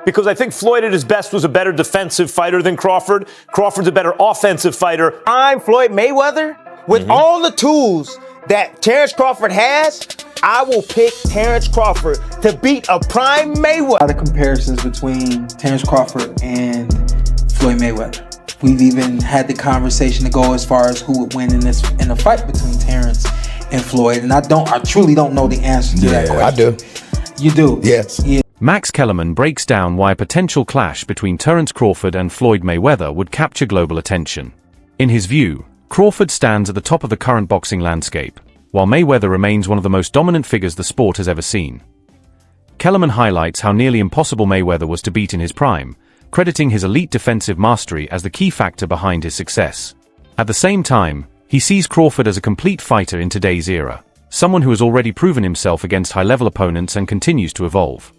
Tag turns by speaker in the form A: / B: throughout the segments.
A: Because I think Floyd at his best was a better defensive fighter than Crawford. Crawford's a better offensive fighter.
B: I'm Floyd Mayweather. With all the tools that Terence Crawford has, I will pick Terence Crawford to beat a prime Mayweather.
C: A lot of comparisons between Terence Crawford and Floyd Mayweather. We've even had the conversation to go as far as who would win in a fight between Terence and Floyd. And I truly don't know the answer to that question.
D: I do.
C: You do?
D: Yes.
C: Yeah.
E: Max Kellerman breaks down why a potential clash between Terence Crawford and Floyd Mayweather would capture global attention. In his view, Crawford stands at the top of the current boxing landscape, while Mayweather remains one of the most dominant figures the sport has ever seen. Kellerman highlights how nearly impossible Mayweather was to beat in his prime, crediting his elite defensive mastery as the key factor behind his success. At the same time, he sees Crawford as a complete fighter in today's era, someone who has already proven himself against high-level opponents and continues to evolve.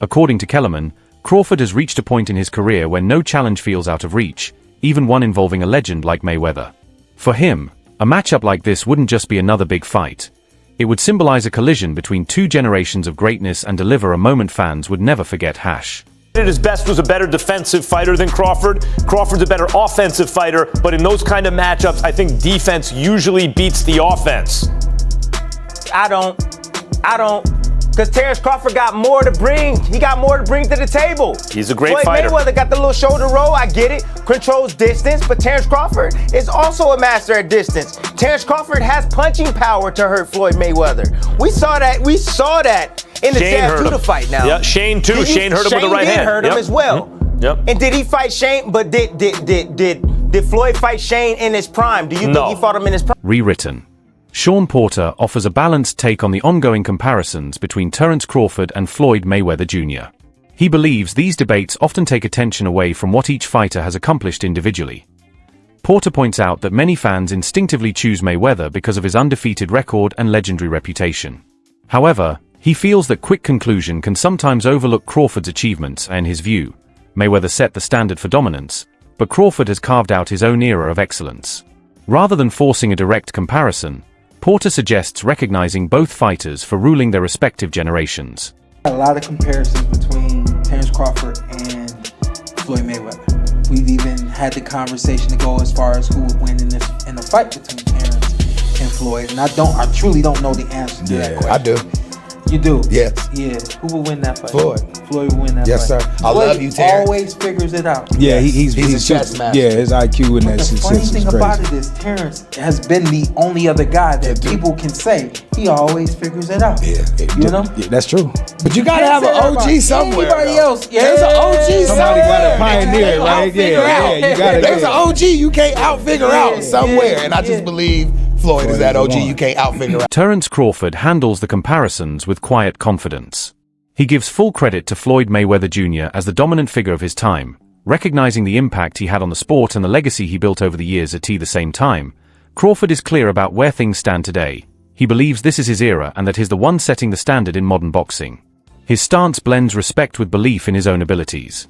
E: According to Kellerman, Crawford has reached a point in his career where no challenge feels out of reach, even one involving a legend like Mayweather. For him, a matchup like this wouldn't just be another big fight. It would symbolize a collision between two generations of greatness and deliver a moment fans would never forget.
A: At his best was a better defensive fighter than Crawford. Crawford's a better offensive fighter, but in those kind of matchups, I think defense usually beats the offense.
B: I don't. Because Terence Crawford got more to bring. He got more to bring to the table.
A: He's a great fighter.
B: Floyd Mayweather got the little shoulder roll. I get it. Controls distance. But Terence Crawford is also a master at distance. Terence Crawford has punching power to hurt Floyd Mayweather. We saw that in the Jazz Judah fight now.
A: Yeah, Shane too. Shane hurt him with the right hand.
B: Shane hurt him as well.
A: Yep.
B: And did he fight Shane? But did Floyd fight Shane in his prime? Do you think he fought him in his prime?
E: Rewritten. Sean Porter offers a balanced take on the ongoing comparisons between Terence Crawford and Floyd Mayweather Jr. He believes these debates often take attention away from what each fighter has accomplished individually. Porter points out that many fans instinctively choose Mayweather because of his undefeated record and legendary reputation. However, he feels that quick conclusion can sometimes overlook Crawford's achievements, and in his view, Mayweather set the standard for dominance, but Crawford has carved out his own era of excellence. Rather than forcing a direct comparison, Porter suggests recognizing both fighters for ruling their respective generations.
C: A lot of comparisons between Terence Crawford and Floyd Mayweather. We've even had the conversation to go as far as who would win in a fight between Terence and Floyd. And I truly don't know the answer to that question.
D: I do.
C: You do?
D: Yes.
C: Yeah. Who will win that fight?
D: Floyd.
C: Floyd will win that fight.
D: Yes, sir. I love you, Terrence.
C: Always figures it out.
F: Yeah,
D: he's a chess master.
F: Yeah, his IQ in that
C: The
F: shit
C: funny
F: is
C: thing
F: crazy.
C: about it is Terrence has been the only other guy that people can say he always figures it out.
D: Yeah.
C: You know?
F: Yeah, that's true.
D: But you gotta have an OG somewhere.
C: Anybody else? Yeah.
D: There's an OG
F: Somebody
D: somewhere.
F: got to pioneer, right? Yeah, you got to.
D: There's an OG you can't outfigure out somewhere. And I just believe Floyd is that OG you can't outfigure out.
E: Terence Crawford handles the comparisons with quiet confidence. He gives full credit to Floyd Mayweather Jr. as the dominant figure of his time, recognizing the impact he had on the sport and the legacy he built over the years. At the same time, Crawford is clear about where things stand today. He believes this is his era and that he's the one setting the standard in modern boxing. His stance blends respect with belief in his own abilities.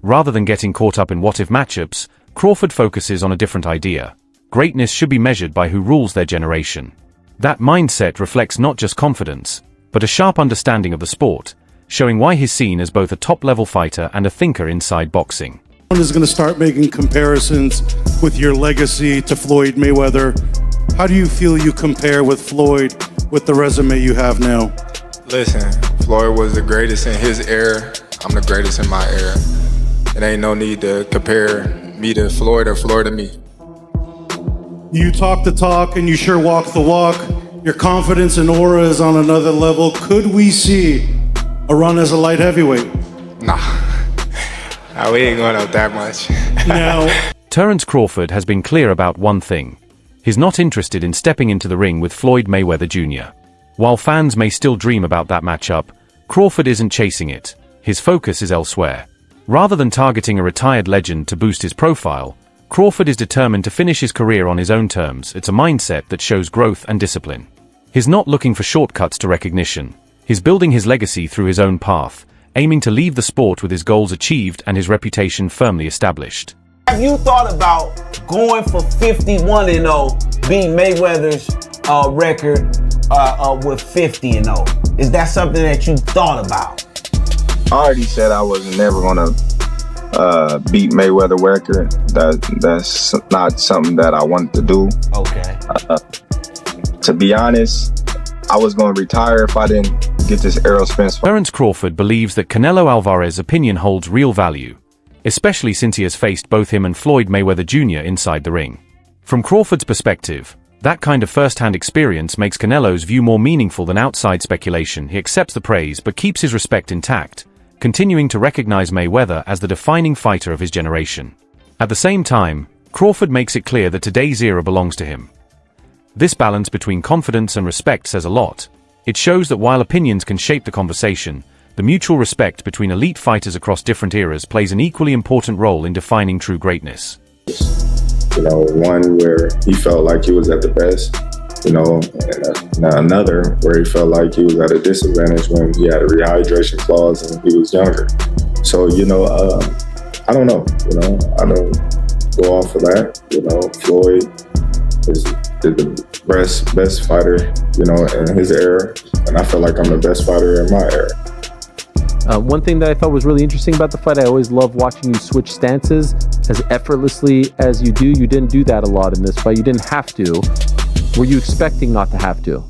E: Rather than getting caught up in what-if matchups, Crawford focuses on a different idea. Greatness should be measured by who rules their generation. That mindset reflects not just confidence, but a sharp understanding of the sport, showing why he's seen as both a top-level fighter and a thinker inside boxing.
G: Is going to start making comparisons with your legacy to Floyd Mayweather. How do you feel you compare with Floyd with the resume you have now?
H: Listen, Floyd was the greatest in his era. I'm the greatest in my era. It ain't no need to compare me to Floyd or Floyd to me.
G: You talk the talk and you sure walk the walk. Your confidence and aura is on another level. Could we see a run as a light heavyweight?
H: Nah, we ain't going up that much.
G: Now,
E: Terence Crawford has been clear about one thing. He's not interested in stepping into the ring with Floyd Mayweather Jr. While fans may still dream about that matchup, Crawford isn't chasing it. His focus is elsewhere. Rather than targeting a retired legend to boost his profile, Crawford is determined to finish his career on his own terms. It's a mindset that shows growth and discipline. He's not looking for shortcuts to recognition. He's building his legacy through his own path, aiming to leave the sport with his goals achieved and his reputation firmly established.
I: Have you thought about going for 51-0, beating Mayweather's record with 50-0? Is that something that you thought about?
H: already said I was never gonna beat Mayweather record. That's not something that I wanted to do.
I: Okay.
H: To be honest, I was gonna retire if I didn't get this Errol Spence fight.
E: Terence Crawford believes that Canelo Alvarez's opinion holds real value, especially since he has faced both him and Floyd Mayweather Jr. inside the ring. From Crawford's perspective, that kind of first-hand experience makes Canelo's view more meaningful than outside speculation. He accepts the praise but keeps his respect intact, continuing to recognize Mayweather as the defining fighter of his generation. At the same time, Crawford makes it clear that today's era belongs to him. This balance between confidence and respect says a lot. It shows that while opinions can shape the conversation, the mutual respect between elite fighters across different eras plays an equally important role in defining true greatness.
H: You know, one where he felt like he was at the best, you know, and another where he felt like he was at a disadvantage when he had a rehydration clause and he was younger. So, you know, I don't know, you know, I don't go off of that. You know, Floyd is the best fighter, you know, in his era, and I feel like I'm the best fighter in my era.
J: One thing that I thought was really interesting about the fight, I always love watching you switch stances as effortlessly as you do. You didn't do that a lot in this fight. You didn't have to. Were you expecting not to have to?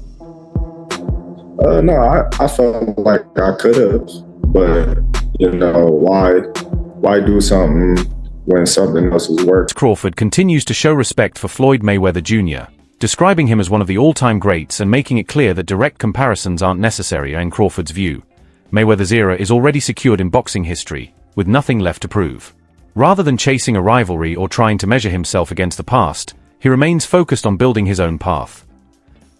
H: No, I felt like I could have, but, you know, why do something when something else has worked?
E: Crawford continues to show respect for Floyd Mayweather Jr., describing him as one of the all-time greats and making it clear that direct comparisons aren't necessary in Crawford's view. Mayweather's era is already secured in boxing history, with nothing left to prove. Rather than chasing a rivalry or trying to measure himself against the past, he remains focused on building his own path.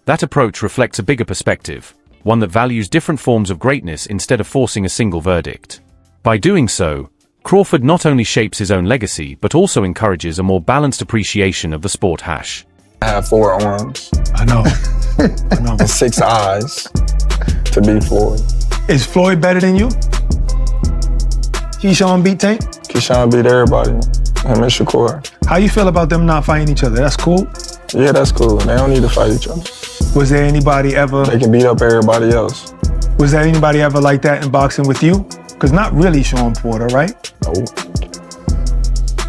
E: That approach reflects a bigger perspective, one that values different forms of greatness instead of forcing a single verdict. By doing so, Crawford not only shapes his own legacy but also encourages a more balanced appreciation of the sport.
H: I have 4 arms.
F: I know. I know.
H: And 6 eyes to beat Floyd.
F: Is Floyd better than you? Keyshawn beat Tank?
H: Keyshawn beat everybody. Him and Shakur.
F: How you feel about them not fighting each other? That's cool?
H: Yeah, that's cool. They don't need to fight each other.
F: Was there anybody ever...
H: They can beat up everybody else.
F: Was there anybody ever like that in boxing with you? Because not really Sean Porter, right?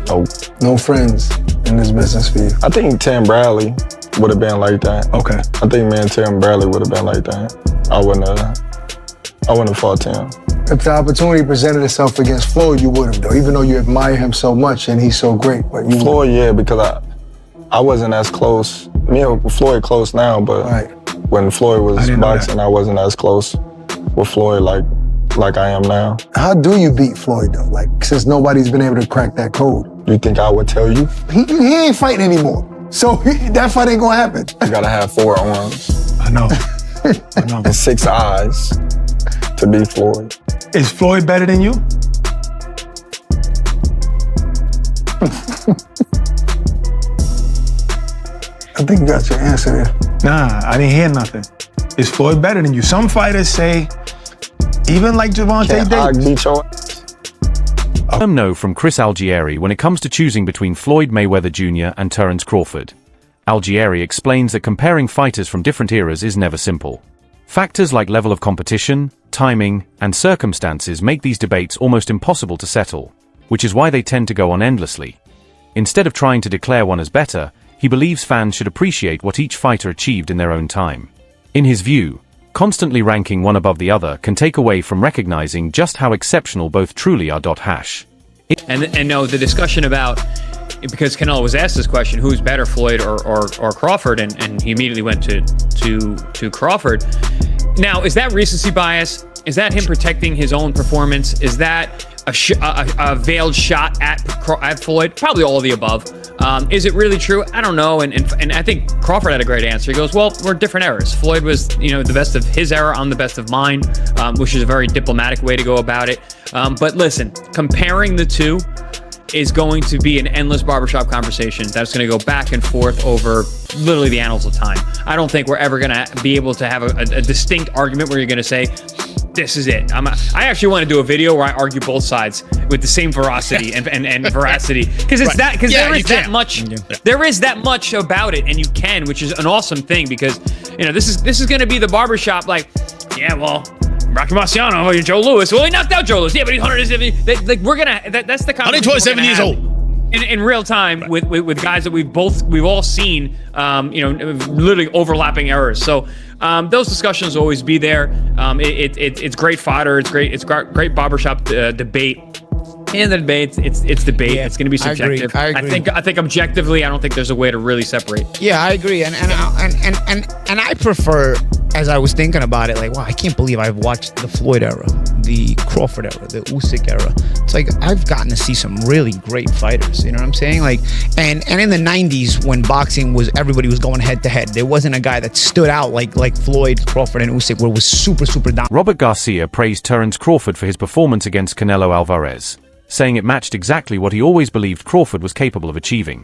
H: Nope.
K: No friends in this business for you?
H: I think Tim Bradley would have been like that.
F: Okay.
H: I think me and Tim Bradley would have been like that. I wouldn't have fought Tim.
K: If the opportunity presented itself against Floyd, you would have, though, even though you admire him so much and he's so great. But you
H: Floyd, yeah, because I wasn't as close. Me and Floyd close now, but when Floyd was boxing, I wasn't as close with Floyd like I am now.
K: How do you beat Floyd, though? Like, since nobody's been able to crack that code.
H: You think I would tell you?
K: He ain't fighting anymore. So that fight ain't gonna happen.
H: You gotta have 4 arms.
F: I know. I know.
H: And 6 eyes to beat Floyd.
F: Is Floyd better than you?
K: I think you got your answer there.
F: Nah, I didn't hear nothing. Is Floyd better than you? Some fighters say, even like Gervonta Davis.
E: No from Chris Algieri when it comes to choosing between Floyd Mayweather Jr. and Terence Crawford. Algieri explains that comparing fighters from different eras is never simple. Factors like level of competition, timing, and circumstances make these debates almost impossible to settle, which is why they tend to go on endlessly. Instead of trying to declare one as better, he believes fans should appreciate what each fighter achieved in their own time. In his view, constantly ranking one above the other can take away from recognizing just how exceptional both truly are.
L: And no, the discussion about, because Canelo was asked this question, who's better, Floyd or Crawford, and he immediately went to Crawford. Now, is that recency bias? Is that him protecting his own performance? Is that a veiled shot at Floyd? Probably all of the above. Is it really true? I don't know. And I think Crawford had a great answer. He goes, well, we're different eras. Floyd was, the best of his era. I'm the best of mine, which is a very diplomatic way to go about it. But listen, comparing the two is going to be an endless barbershop conversation that's going to go back and forth over literally the annals of time. I don't think we're ever going to be able to have a distinct argument where you're going to say, this is it. I actually want to do a video where I argue both sides with the same veracity and veracity, because there is that much about it, and you can, which is an awesome thing, because this is going to be the barbershop, like, yeah, well, Rocky Marciano, Joe Louis. Well, he knocked out Joe Louis. Yeah, but he's 170. Like we're gonna. That's the conversation.
D: 127 years old.
L: In real time with guys that we've all seen, literally overlapping errors. So those discussions will always be there. It's great fodder. It's great barbershop debate. In the debate, it's debate. Yeah, it's going to be subjective.
D: I agree.
L: I think objectively, I don't think there's a way to really separate.
M: Yeah, I agree. And I prefer, as I was thinking about it, like, wow, I can't believe I've watched the Floyd era, the Crawford era, the Usyk era. It's like I've gotten to see some really great fighters. You know what I'm saying? Like, and in the 90s when boxing was, everybody was going head to head. There wasn't a guy that stood out like Floyd, Crawford, and Usyk, where it was super dominant.
E: Robert Garcia praised Terence Crawford for his performance against Canelo Alvarez, saying it matched exactly what he always believed Crawford was capable of achieving.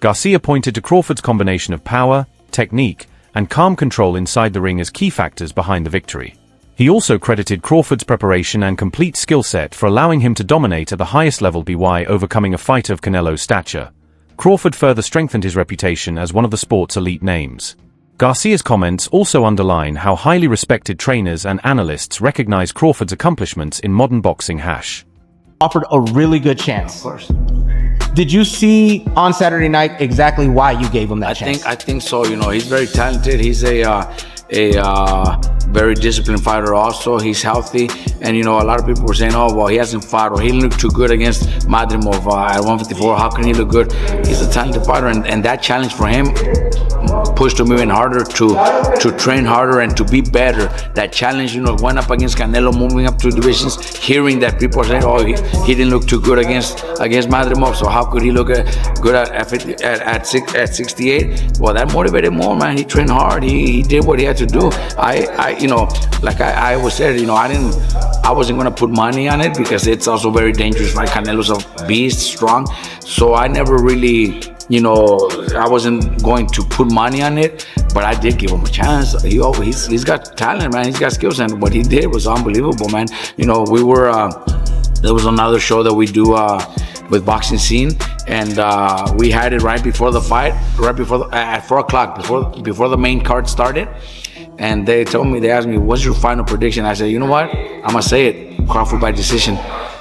E: Garcia pointed to Crawford's combination of power, technique, and calm control inside the ring as key factors behind the victory. He also credited Crawford's preparation and complete skill set for allowing him to dominate at the highest level by overcoming a fighter of Canelo's stature. Crawford further strengthened his reputation as one of the sport's elite names. Garcia's comments also underline how highly respected trainers and analysts recognize Crawford's accomplishments in modern boxing.
B: Offered a really good chance. Of course. Did you see on Saturday night exactly why you gave him that chance?
N: I think so. He's very talented. He's a very disciplined fighter also. He's healthy. And, a lot of people were saying, oh, well, he hasn't fought or he didn't look too good against Madrimov at 154. How can he look good? He's a talented fighter. And that challenge for him pushed him even harder to train harder and to be better. That challenge, went up against Canelo, moving up 2 divisions, hearing that people say, oh, he didn't look too good against Madrimov. So how could he look good at 68? Well, that motivated more, man. He trained hard. He did what he had to do. I always said, I wasn't going to put money on it because it's also very dangerous. Like Canelo's a beast, strong. So I never really, I wasn't going to put money on it, but I did give him a chance. He's got talent, man. He's got skills, and what he did was unbelievable, man. We were, there was another show that we do with Boxing Scene, and we had it right before the fight, at 4 o'clock, before the main card started. And they asked me, what's your final prediction? I said, you know what? I'm gonna say it, Crawford by decision.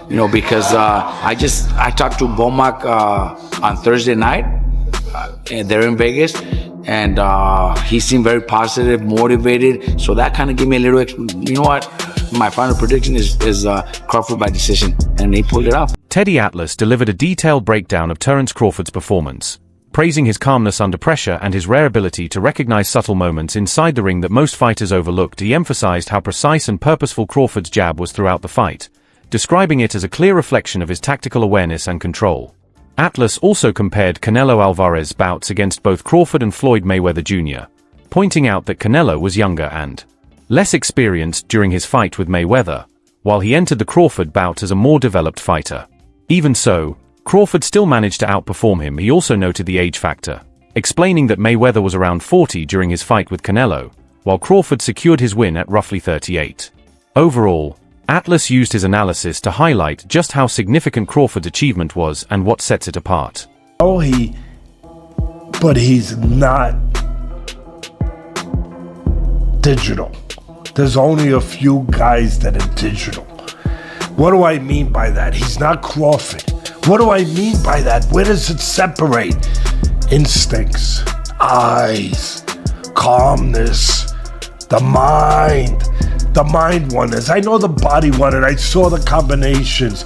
N: Because I talked to Bomac on Thursday night, and they're in Vegas, and he seemed very positive, motivated. So that kind of gave me a little, you know what? My final prediction is Crawford by decision, and he pulled it off.
E: Teddy Atlas delivered a detailed breakdown of Terence Crawford's performance, praising his calmness under pressure and his rare ability to recognize subtle moments inside the ring that most fighters overlooked. He emphasized how precise and purposeful Crawford's jab was throughout the fight, describing it as a clear reflection of his tactical awareness and control. Atlas also compared Canelo Alvarez's bouts against both Crawford and Floyd Mayweather Jr., pointing out that Canelo was younger and less experienced during his fight with Mayweather, while he entered the Crawford bout as a more developed fighter. Even so, Crawford still managed to outperform him. He also noted the age factor, explaining that Mayweather was around 40 during his fight with Canelo, while Crawford secured his win at roughly 38. Overall, Atlas used his analysis to highlight just how significant Crawford's achievement was and what sets it apart.
O: But he's not digital. There's only a few guys that are digital. What do I mean by that? He's not Crawford. What do I mean by that? Where does it separate? Instincts, eyes, calmness, the mind wonders. I know the body wondered. I saw the combinations.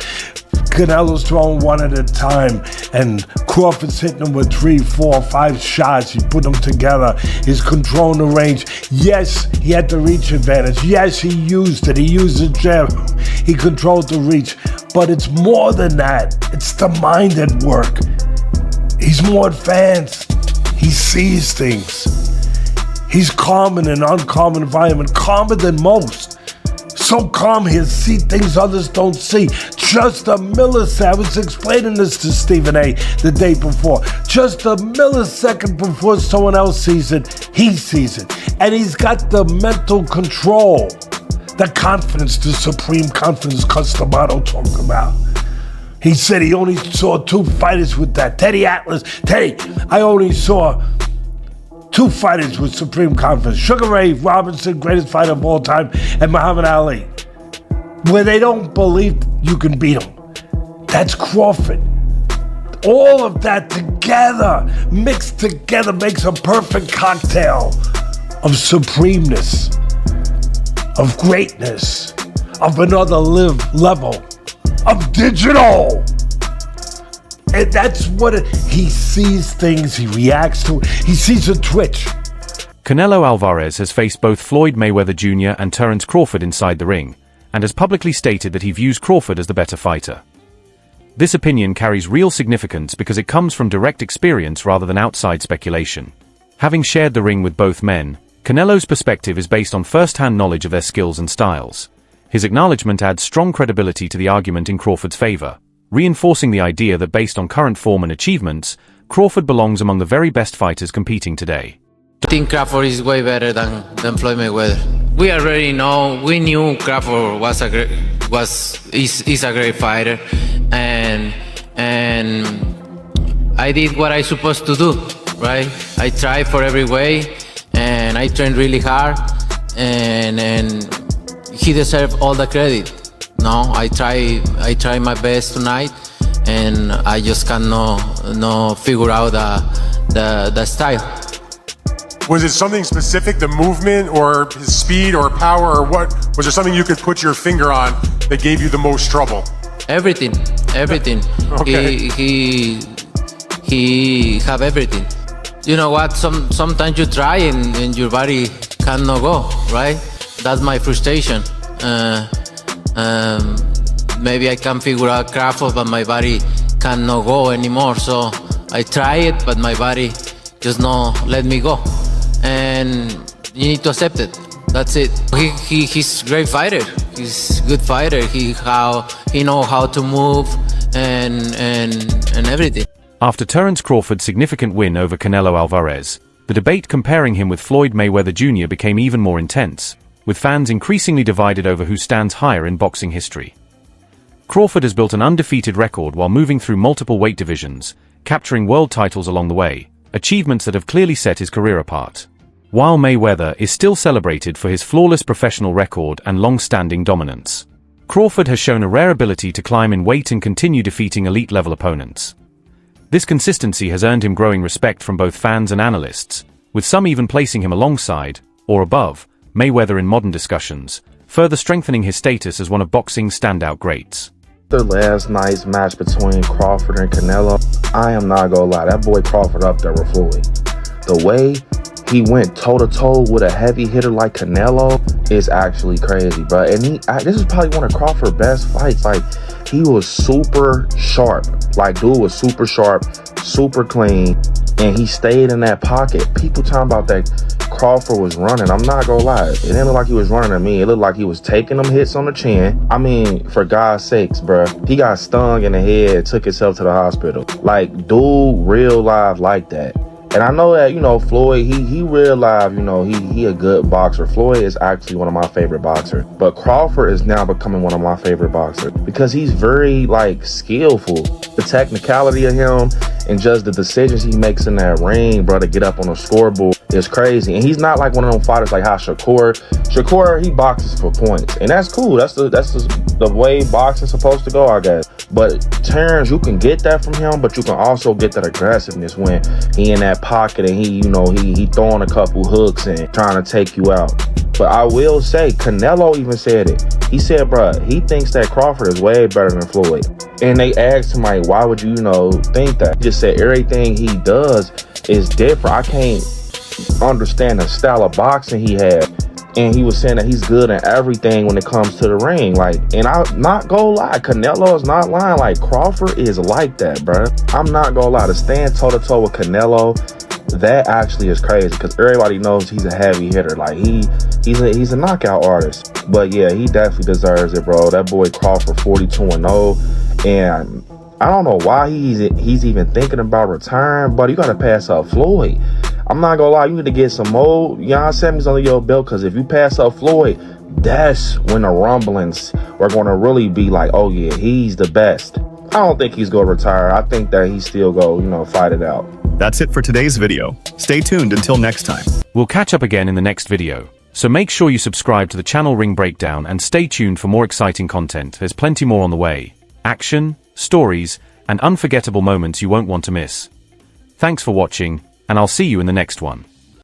O: Canelo's throwing one at a time, and Crawford's hitting him with 3, 4, 5 shots. He put them together. He's controlling the range. Yes, he had the reach advantage. Yes, he used it. He used the jab. He controlled the reach. But it's more than that. It's the mind at work. He's more advanced. He sees things. He's calm in an uncommon environment, calmer than most. So calm he'll see things others don't see. Just a millisecond. I was explaining this to Stephen A. the day before. Just a millisecond before someone else sees it, he sees it. And he's got the mental control, the confidence, the supreme confidence Customado talked about. He said he only saw 2 fighters with that. Teddy Atlas. Teddy, I only saw two fighters with supreme confidence. Sugar Ray Robinson, greatest fighter of all time, and Muhammad Ali, where they don't believe you can beat them. That's Crawford. All of that together, mixed together, makes a perfect cocktail of supremeness, of greatness, of another level, of digital. And that's what he sees things, he reacts to it, he sees a twitch.
E: Canelo Alvarez has faced both Floyd Mayweather Jr. and Terence Crawford inside the ring, and has publicly stated that he views Crawford as the better fighter. This opinion carries real significance because it comes from direct experience rather than outside speculation. Having shared the ring with both men, Canelo's perspective is based on first-hand knowledge of their skills and styles. His acknowledgement adds strong credibility to the argument in Crawford's favor, reinforcing the idea that based on current form and achievements, Crawford belongs among the very best fighters competing today.
P: I think Crawford is way better than Floyd Mayweather. We already know, we knew Crawford is a great fighter, and I did what I supposed to do, right? I tried for every way, and I trained really hard, and he deserved all the credit. No, I try my best tonight, and I just cannot figure out the style.
Q: Was it something specific, the movement or his speed or power, or what? Was there something you could put your finger on that gave you the most trouble?
P: Everything.
Q: Okay.
P: He have everything. You know what? Sometimes you try and your body cannot go, right? That's my frustration. Maybe I can figure out Crawford, but my body cannot go anymore. So I try it, but my body just not let me go. And you need to accept it. That's it. He's a great fighter. He's a good fighter. He know how to move and everything.
E: After Terence Crawford's significant win over Canelo Alvarez, the debate comparing him with Floyd Mayweather Jr. became even more intense, with fans increasingly divided over who stands higher in boxing history. Crawford has built an undefeated record while moving through multiple weight divisions, capturing world titles along the way, achievements that have clearly set his career apart. While Mayweather is still celebrated for his flawless professional record and long-standing dominance, Crawford has shown a rare ability to climb in weight and continue defeating elite-level opponents. This consistency has earned him growing respect from both fans and analysts, with some even placing him alongside, or above, Mayweather in modern discussions, further strengthening his status as one of boxing's standout greats.
R: The last night's match between Crawford and Canelo, I am not gonna lie, that boy Crawford up there with Floyd. The way he went toe-to-toe with a heavy hitter like Canelo is actually crazy, bro. And this is probably one of Crawford's best fights. Like, he was super sharp. Like, dude was super sharp, super clean, and he stayed in that pocket. People talking about that Crawford was running. I'm not gonna lie. It didn't look like he was running at me. It looked like he was taking them hits on the chin. I mean, for God's sakes, bro. He got stung in the head, took himself to the hospital. Like, dude, real live like that. And I know that, you know, Floyd, he real live, you know, he a good boxer. Floyd is actually one of my favorite boxers. But Crawford is now becoming one of my favorite boxers because he's very, like, skillful. The technicality of him and just the decisions he makes in that ring, bro, to get up on the scoreboard is crazy. And he's not like one of them fighters like how Shakur, he boxes for points. And that's cool. That's the way boxing's supposed to go, I guess. But Terence, you can get that from him, but you can also get that aggressiveness when he in that pocket and he throwing a couple hooks and trying to take you out. But I will say, Canelo even said it. He said, bro, he thinks that Crawford is way better than Floyd. And they asked him, like, why would you, think that? He just said everything he does is different. I can't understand the style of boxing he had. And he was saying that he's good in everything when it comes to the ring. Like, and I'm not gonna lie, Canelo is not lying. Like, Crawford is like that, bro. I'm not gonna lie, to stand toe-to-toe with Canelo, that actually is crazy because everybody knows he's a heavy hitter. Like, he's a knockout artist. But yeah, he definitely deserves it, bro. That boy Crawford 42-0, and I don't know why he's even thinking about retiring, but you gotta pass up Floyd. I'm not gonna lie, you need to get some more semis under your belt, because if you pass up Floyd, that's when the rumblings are gonna really be like, oh yeah, he's the best. I don't think he's gonna retire. I think that he still go, fight it out.
S: That's it for today's video. Stay tuned until next time.
E: We'll catch up again in the next video. So make sure you subscribe to the channel Ring Breakdown and stay tuned for more exciting content. There's plenty more on the way. Action, stories, and unforgettable moments you won't want to miss. Thanks for watching, and I'll see you in the next one.